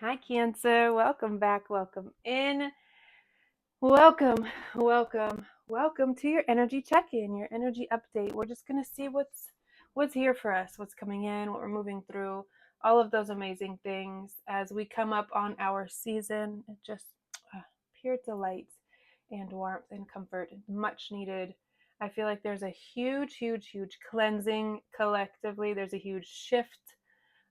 Hi, Cancer. Welcome back. Welcome in. Welcome, welcome to your energy check-in, your energy update. We're just gonna see what's here for us, what's coming in, what we're moving through, all of those amazing things as we come up on our season. Just pure delight and warmth and comfort, much needed. I feel like there's a huge cleansing collectively. There's a huge shift.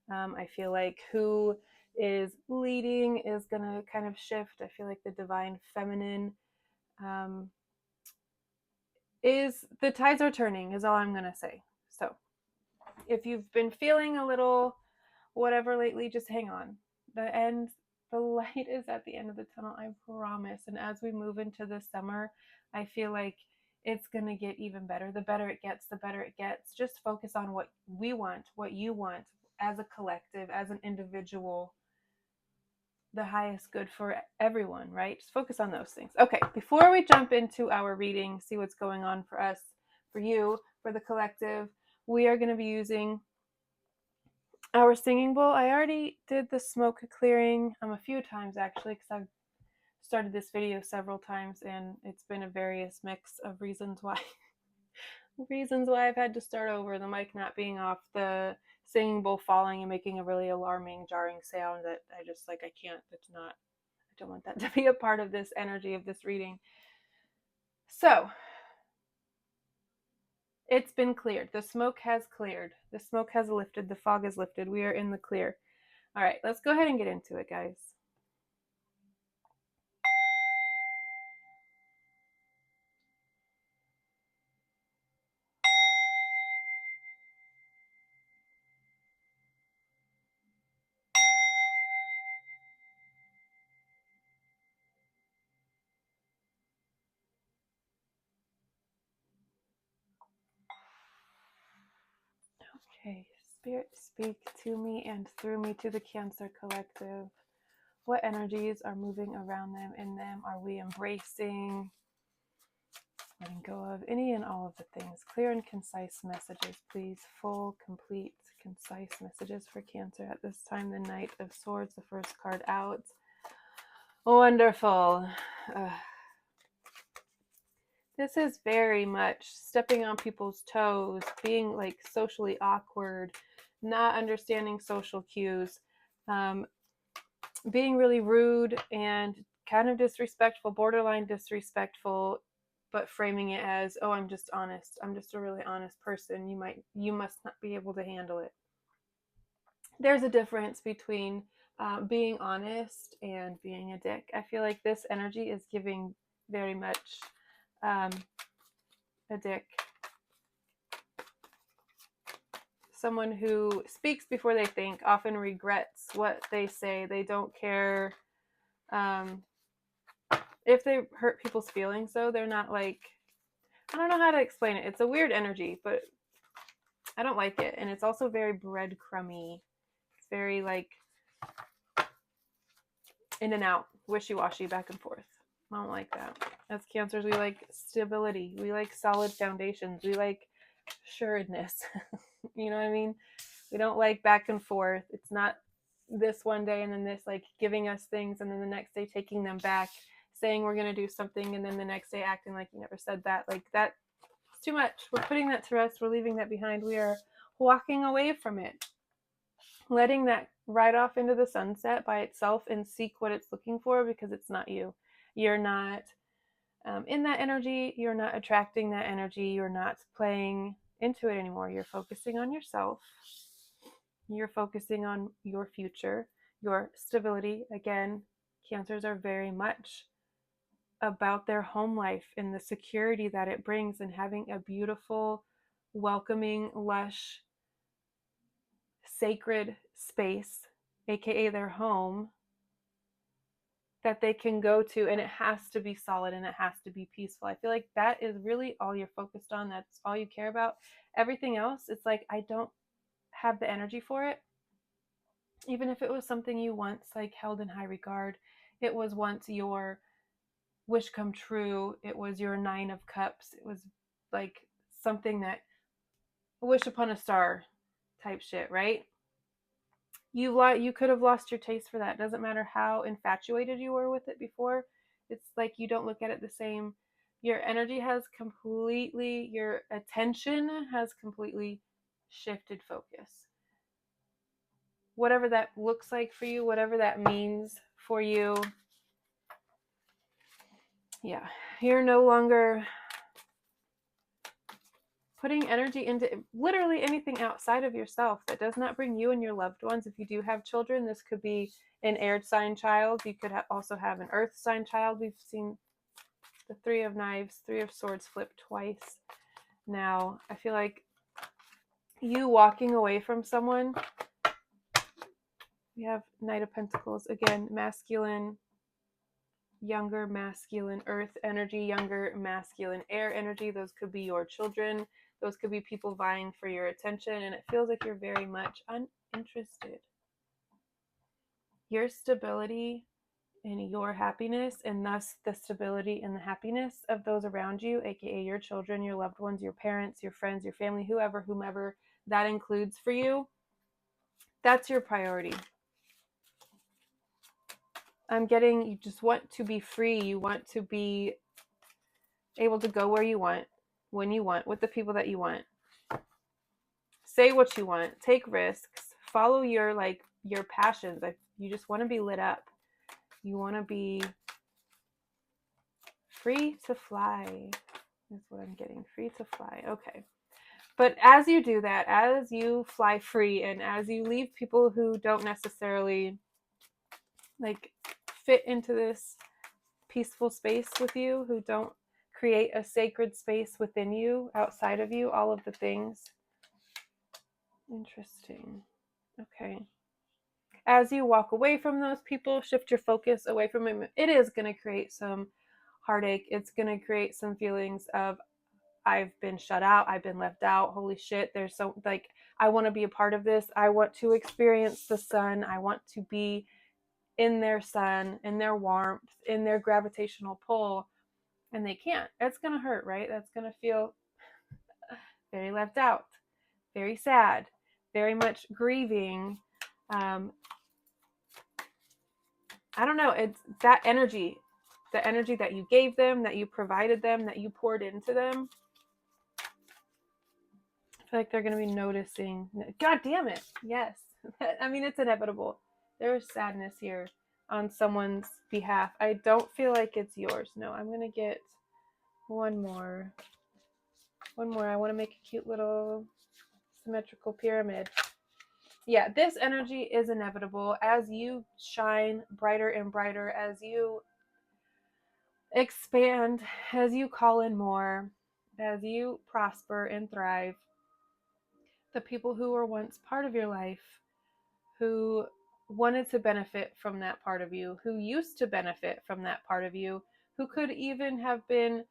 I feel like who is leading is going to kind of shift. I feel like the divine feminine is, the tides are turning, is all I'm going to say. So if you've been feeling a little whatever lately, just hang on. The light is at the end of the tunnel, I promise. And as we move into the summer, I feel like it's going to get even better. The better it gets, the better it gets. Just focus on what we want, what you want as a collective, as an individual, the highest good for everyone, right? Just focus on those things. Okay, before we jump into our reading, see what's going on for us, for you, for the collective, we are going to be using our singing bowl. I already did the smoke clearing a few times actually, because I've started this video several times and it's been a various mix of reasons why I've had to start over, the mic not being off, the singing bowl falling and making a really alarming, jarring sound that I just I can't, I don't want that to be a part of this energy of this reading. So it's been cleared. The smoke has cleared. The smoke has lifted. The fog has lifted. We are in the clear. All right, let's go ahead and get into it, guys. Okay, Spirit, speak to me and through me to the Cancer Collective. What energies are moving around them, in them? Are we embracing, letting go of any and all of the things? Clear and concise messages, please. Full, complete, concise messages for Cancer at this time. The Knight of Swords, the first card out. Wonderful. This is very much stepping on people's toes, being socially awkward, not understanding social cues, being really rude and kind of disrespectful, borderline disrespectful, but framing it as, oh, I'm just honest. I'm just a really honest person. You must not be able to handle it. There's a difference between being honest and being a dick. I feel like this energy is giving very much a dick. Someone who speaks before they think, often regrets what they say. They don't care if they hurt people's feelings, though. They're not I don't know how to explain it. It's a weird energy, but I don't like it. And it's also very breadcrumby. It's very in and out, wishy-washy, back and forth. I don't like that. As Cancers, we like stability. We like solid foundations. We like sureness. You know what I mean? We don't like back and forth. It's not this one day and then this, giving us things and then the next day taking them back, saying we're going to do something and then the next day acting like you never said that. That, it's too much. We're putting that to rest. We're leaving that behind. We are walking away from it, letting that ride off into the sunset by itself and seek what it's looking for, because it's not you. You're not in that energy. You're not attracting that energy. You're not playing into it anymore. You're focusing on yourself. You're focusing on your future, your stability. Again, Cancers are very much about their home life and the security that it brings, and having a beautiful, welcoming, lush, sacred space, aka their home, that they can go to, and it has to be solid and it has to be peaceful. I feel like that is really all you're focused on. That's all you care about. Everything else, it's I don't have the energy for it. Even if it was something you once held in high regard, it was once your wish come true, it was your 9 of Cups, it was something that, wish upon a star type shit, right? You could have lost your taste for that. It doesn't matter how infatuated you were with it before. It's like you don't look at it the same. Your energy has completely, your attention has completely shifted focus. Whatever that looks like for you, whatever that means for you, yeah, you're no longer putting energy into literally anything outside of yourself that does not bring you and your loved ones. If you do have children, this could be an air sign child. You could also have an earth sign child. We've seen the Three of Knives, Three of Swords flip twice. Now, I feel like you walking away from someone, we have Knight of Pentacles, again, masculine, younger masculine, earth energy, younger masculine, air energy. Those could be your children. Those could be people vying for your attention, and it feels like you're very much uninterested. Your stability and your happiness, and thus the stability and the happiness of those around you, aka your children, your loved ones, your parents, your friends, your family, whomever that includes for you, that's your priority. I'm getting, you just want to be free. You want to be able to go where you want, when you want, with the people that you want. Say what you want, take risks, follow your passions. You just want to be lit up. You want to be free to fly. That's what I'm getting. Free to fly. Okay. But as you do that, as you fly free, and as you leave people who don't necessarily fit into this peaceful space with you, who don't create a sacred space within you, outside of you, all of the things. Interesting. Okay. As you walk away from those people, shift your focus away from them. It is going to create some heartache. It's going to create some feelings of, I've been shut out. I've been left out. Holy shit. There's so, I want to be a part of this. I want to experience the sun. I want to be in their sun, in their warmth, in their gravitational pull. And they can't. It's going to hurt, right? That's going to feel very left out, very sad, very much grieving. I don't know. It's that energy, the energy that you gave them, that you provided them, that you poured into them. I feel like they're going to be noticing. God damn it. Yes. I mean, it's inevitable. There's sadness here on someone's behalf. I don't feel like it's yours. No, I'm going to get one more. One more. I want to make a cute little symmetrical pyramid. Yeah, this energy is inevitable. As you shine brighter and brighter, as you expand, as you call in more, as you prosper and thrive, the people who were once part of your life, who wanted to benefit from that part of you, who used to benefit from that part of you, who could even have been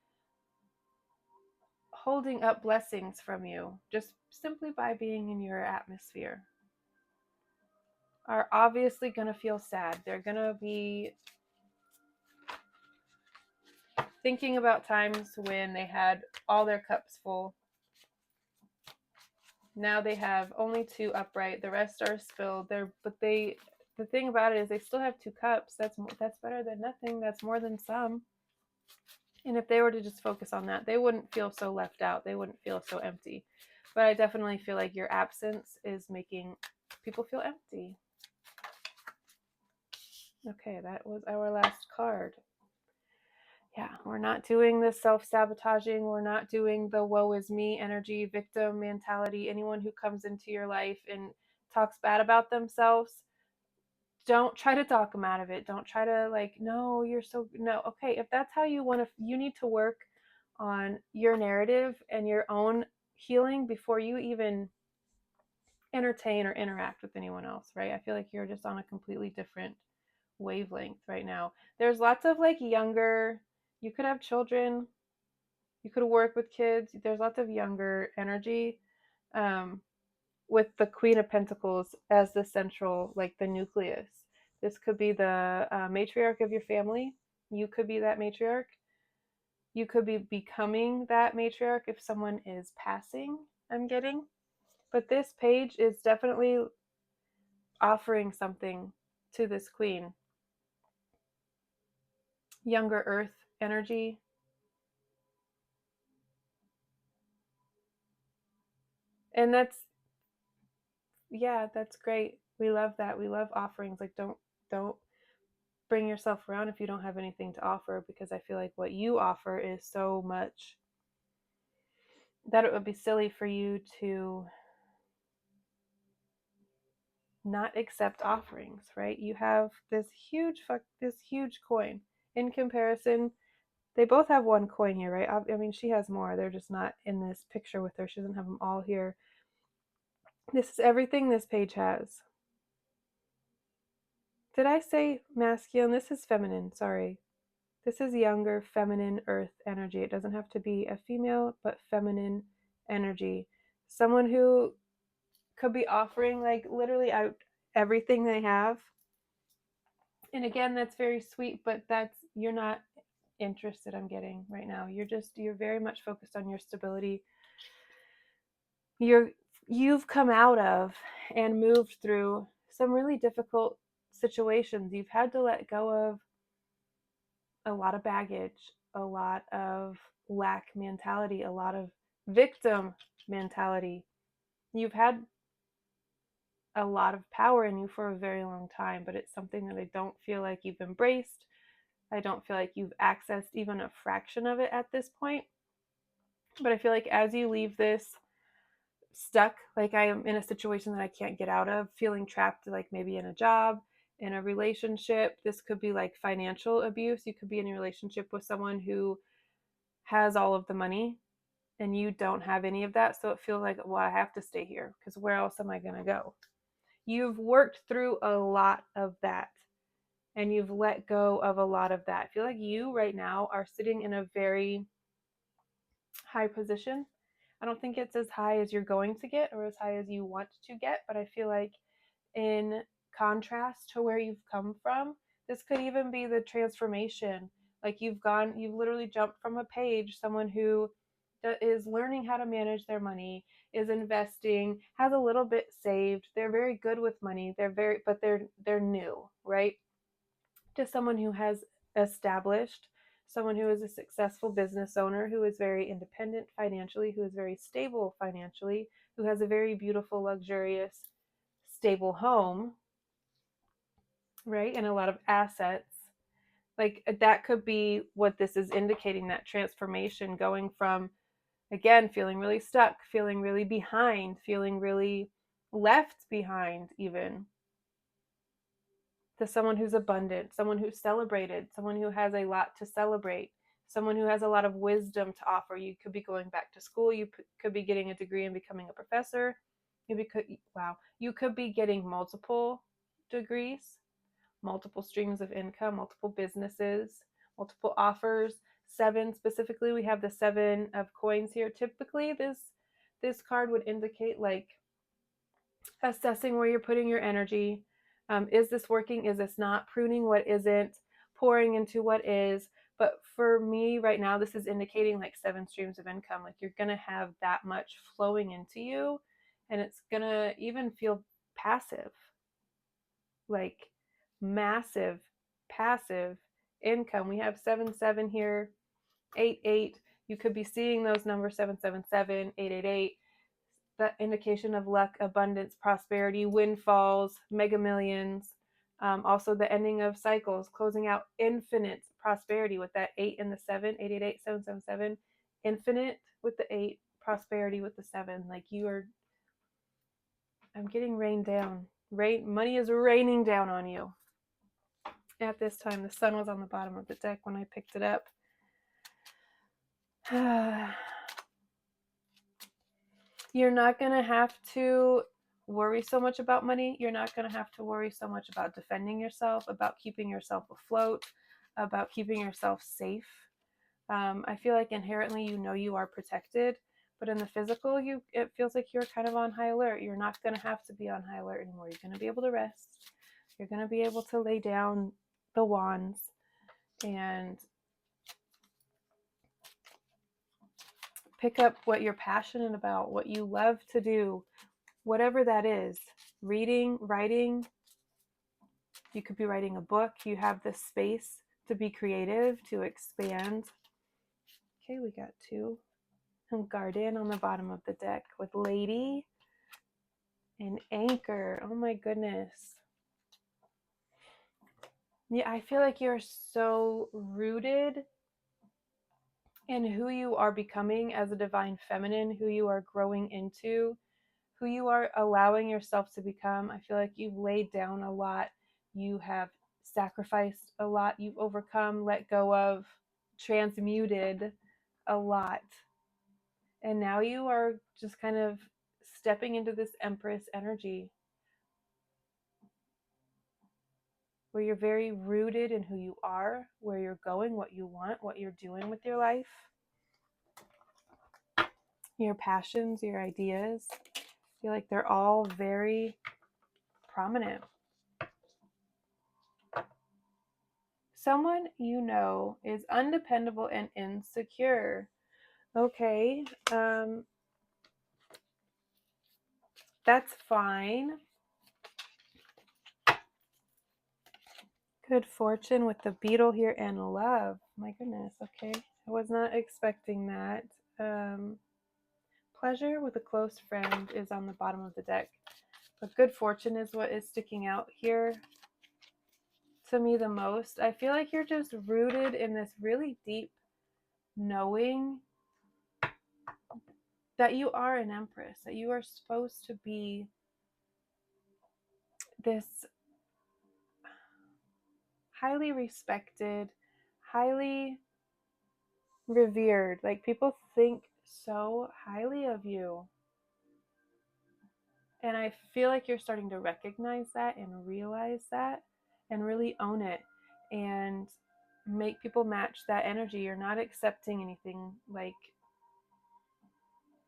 holding up blessings from you just simply by being in your atmosphere, are obviously going to feel sad. They're going to be thinking about times when they had all their cups full. Now they have only two upright. The rest are spilled. The thing about it is they still have two cups. That's better than nothing. That's more than some. And if they were to just focus on that, they wouldn't feel so left out. They wouldn't feel so empty. But I definitely feel like your absence is making people feel empty. Okay, that was our last card. Yeah, we're not doing the self-sabotaging. We're not doing the woe is me energy, victim mentality. Anyone who comes into your life and talks bad about themselves, don't try to talk them out of it. Don't try to no, you're so, no. Okay, if that's how you want to, you need to work on your narrative and your own healing before you even entertain or interact with anyone else, right? I feel like you're just on a completely different wavelength right now. There's lots of younger, you could have children, you could work with kids. There's lots of younger energy with the Queen of Pentacles as the central, the nucleus. This could be the matriarch of your family. You could be that matriarch. You could be becoming that matriarch if someone is passing, I'm getting. But this page is definitely offering something to this queen. Younger earth energy. And that's great. We love that. We love offerings. Like don't bring yourself around if you don't have anything to offer, because I feel like what you offer is so much that it would be silly for you to not accept offerings, right? You have this huge coin. In comparison, they both have one coin here, right? I mean, she has more. They're just not in this picture with her. She doesn't have them all here. This is everything this page has. Did I say masculine? This is feminine, sorry. This is younger, feminine earth energy. It doesn't have to be a female, but feminine energy. Someone who could be offering like literally out everything they have. And again, that's very sweet, but you're not interested, I'm getting right now. You're very much focused on your stability. You've come out of and moved through some really difficult situations. You've had to let go of a lot of baggage, a lot of lack mentality, a lot of victim mentality. You've had a lot of power in you for a very long time, but it's something that I don't feel like you've embraced. I don't feel like you've accessed even a fraction of it at this point. But I feel like as you leave this stuck, like I am in a situation that I can't get out of, feeling trapped, like maybe in a job, in a relationship. This could be like financial abuse. You could be in a relationship with someone who has all of the money and you don't have any of that. So it feels like, well, I have to stay here because where else am I going to go? You've worked through a lot of that and you've let go of a lot of that. I feel like you right now are sitting in a very high position. I don't think it's as high as you're going to get or as high as you want to get, but I feel like in contrast to where you've come from, this could even be the transformation. Like you've literally jumped from a page, someone who is learning how to manage their money, is investing, has a little bit saved. They're very good with money. But they're new, right? To someone who has established, someone who is a successful business owner, who is very independent financially, who is very stable financially, who has a very beautiful, luxurious, stable home, right? And a lot of assets. Like that could be what this is indicating, that transformation going from, again, feeling really stuck, feeling really behind, feeling really left behind, even to someone who's abundant, someone who's celebrated, someone who has a lot to celebrate, someone who has a lot of wisdom to offer. You could be going back to school. You could be getting a degree and becoming a professor. You could be getting multiple degrees, multiple streams of income, multiple businesses, multiple offers. 7 specifically, we have the 7 of coins here. Typically, this card would indicate like assessing where you're putting your energy. Is this working? Is this not? Pruning what isn't, pouring into what is. But for me right now, this is indicating like 7 streams of income. Like you're going to have that much flowing into you, and it's going to even feel passive, like massive passive income. We have 7-7 here, 8-8. You could be seeing those numbers 7-7-7, 8-8-8. That indication of luck, abundance, prosperity, windfalls, mega millions. Also the ending of cycles, closing out infinite prosperity with that 8 and the 7, 8-8-8, 7-7-7. Infinite with the 8, prosperity with the 7. Like I'm getting rained down. Money is raining down on you. At this time, the sun was on the bottom of the deck when I picked it up. You're not going to have to worry so much about money. You're not going to have to worry so much about defending yourself, about keeping yourself afloat, about keeping yourself safe. I feel like inherently you are protected, but in the physical, it feels like you're kind of on high alert. You're not going to have to be on high alert anymore. You're going to be able to rest. You're going to be able to lay down the wands and pick up what you're passionate about, what you love to do, whatever that is. reading, writing. You could be writing a book. You have the space to be creative, to expand. Okay, we got 2. And Garden on the bottom of the deck with Lady and Anchor. Oh my goodness. Yeah, I feel like you're so rooted in who you are becoming as a divine feminine, who you are growing into, who you are allowing yourself to become. I feel like you've laid down a lot. You have sacrificed a lot. You've overcome, let go of, transmuted a lot. And now you are just kind of stepping into this Empress energy where you're very rooted in who you are, where you're going, what you want, what you're doing with your life, your passions, your ideas. I feel like they're all very prominent. Someone you know is undependable and insecure. Okay, that's fine. Good fortune with the beetle here and love. My goodness, okay. I was not expecting that. Pleasure with a close friend is on the bottom of the deck. But good fortune is what is sticking out here to me the most. I feel like you're just rooted in this really deep knowing that you are an empress, that you are supposed to be this highly respected, highly revered. Like, people think so highly of you. And I feel like you're starting to recognize that and realize that and really own it and make people match that energy. You're not accepting anything like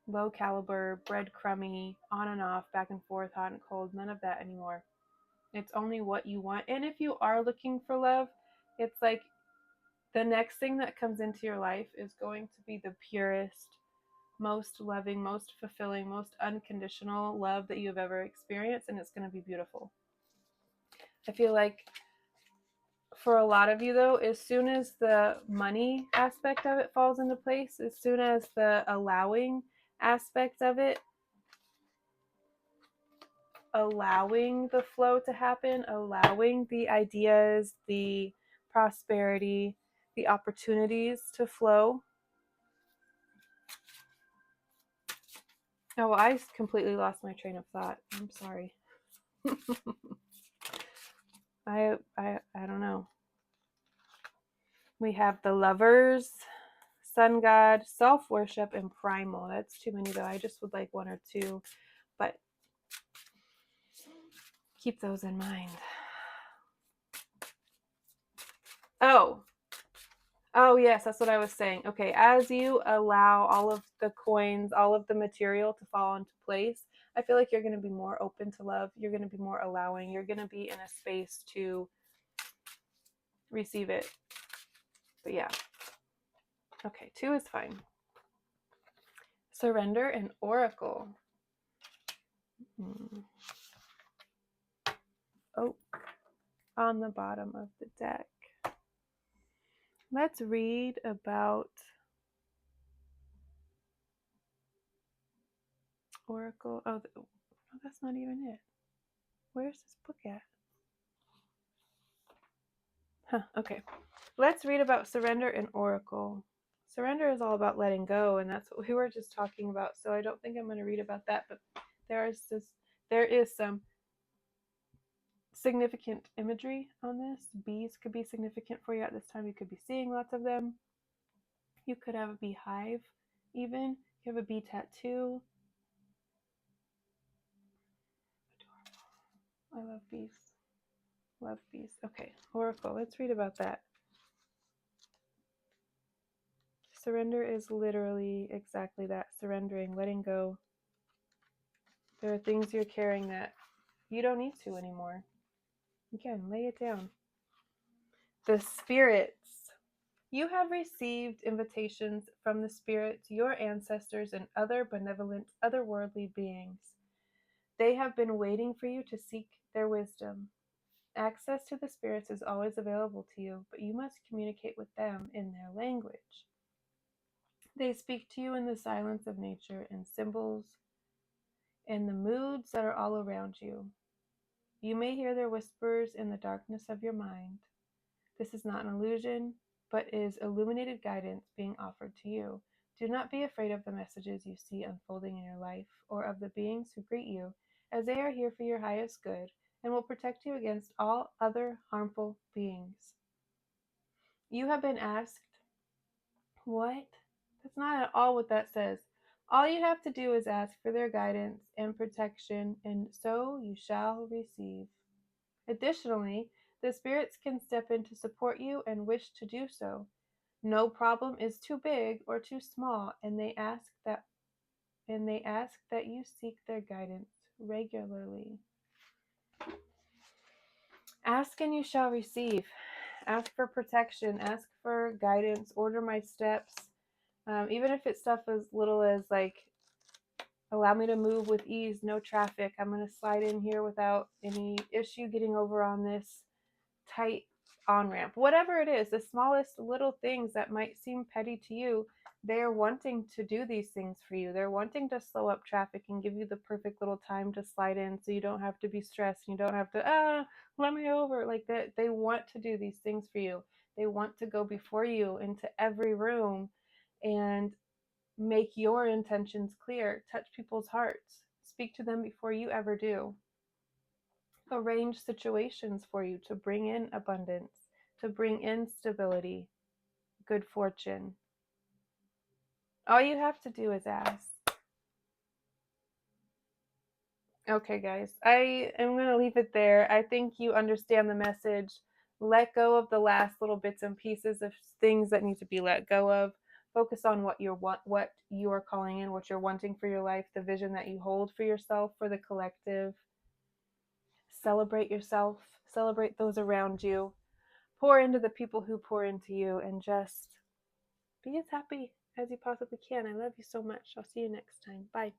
low caliber, breadcrumby, on and off, back and forth, hot and cold. None of that anymore. It's only what you want. And if you are looking for love, it's like the next thing that comes into your life is going to be the purest, most loving, most fulfilling, most unconditional love that you've ever experienced, and it's going to be beautiful. I feel like for a lot of you, though, as soon as the money aspect of it falls into place, as soon as the allowing aspect of it, allowing the flow to happen, allowing the ideas, the prosperity, the opportunities to flow. Oh, well, I completely lost my train of thought. I'm sorry. I don't know. We have the Lovers, Sun God, Self-Worship, and Primal. That's too many, though. I just would like 1 or 2, but keep those in mind. Oh, yes, that's what I was saying. Okay, as you allow all of the coins, all of the material to fall into place, I feel like you're going to be more open to love. You're going to be more allowing. You're going to be in a space to receive it. But yeah. Okay, 2 is fine. Surrender and Oracle. Oh, on the bottom of the deck. Let's read about Oracle. Oh, that's not even it. Where's this book at? Okay. Let's read about Surrender and Oracle. Surrender is all about letting go, and that's what we were just talking about. So I don't think I'm going to read about that, but there is some significant imagery on this. Bees could be significant for you at this time. You could be seeing lots of them. You could have a beehive, even. You have a bee tattoo. I love bees. Love bees. Okay, Oracle. Let's read about that. Surrender is literally exactly that. Surrendering, letting go. There are things you're carrying that you don't need to anymore. Again, lay it down. The spirits. You have received invitations from the spirits, your ancestors, and other benevolent, otherworldly beings. They have been waiting for you to seek their wisdom. Access to the spirits is always available to you, but you must communicate with them in their language. They speak to you in the silence of nature, in symbols, in the moods that are all around you. You may hear their whispers in the darkness of your mind. This is not an illusion, but is illuminated guidance being offered to you. Do not be afraid of the messages you see unfolding in your life, or of the beings who greet you, as they are here for your highest good and will protect you against all other harmful beings. You have been asked, what? That's not at all what that says. All you have to do is ask for their guidance and protection, and so you shall receive. Additionally, the spirits can step in to support you and wish to do so. No problem is too big or too small, and they ask that you seek their guidance regularly. Ask and you shall receive. Ask for protection, ask for guidance, order my steps. Even if it's stuff as little as like, allow me to move with ease, no traffic. I'm going to slide in here without any issue getting over on this tight on ramp. Whatever it is, the smallest little things that might seem petty to you, they're wanting to do these things for you. They're wanting to slow up traffic and give you the perfect little time to slide in so you don't have to be stressed and you don't have to, let me over. Like that, they want to do these things for you. They want to go before you into every room and make your intentions clear, touch people's hearts, speak to them before you ever do, arrange situations for you to bring in abundance, to bring in stability, good fortune. All you have to do is ask. Okay, guys, I am going to leave it there. I think you understand the message. Let go of the last little bits and pieces of things that need to be let go of. Focus on what you are calling in, what you're wanting for your life, the vision that you hold for yourself, for the collective. Celebrate yourself, celebrate those around you, pour into the people who pour into you, and just be as happy as you possibly can. I love you so much. I'll see you next time. Bye.